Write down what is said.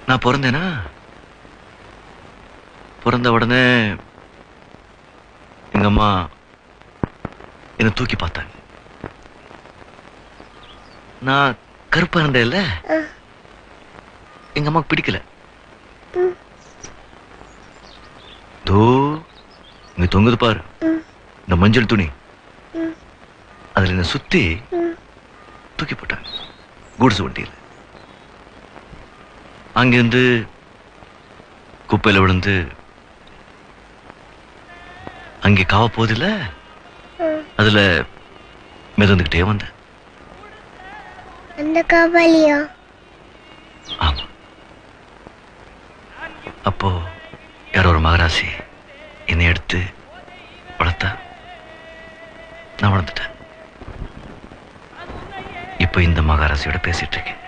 நான் பிறந்தேனா, பிறந்த உடனே எங்க அம்மா என்னை தூக்கி பார்த்தாங்க. நான் கருப்பா இருந்தேன்ல, எங்க அம்மாக்கு பிடிக்கல. தோ இங்க தொங்குது பாரு இந்த மஞ்சள் துணி, அதுல என்ன சுத்தி தூக்கி போட்டாங்க கூடுசு வண்டியில். அங்கிருந்து குப்பையில விழுந்து அங்கே காவ போதில்ல, அதுல மிதந்துகிட்டே வந்தேன். அந்த காவாலியா? ஆமா. அப்போ யாரோ ஒரு மகராசி என்னை எடுத்து வளர்த்தா, நான் வளர்ந்துட்டேன். இப்ப இந்த மகாராசியோட பேசிட்டு இருக்கேன்.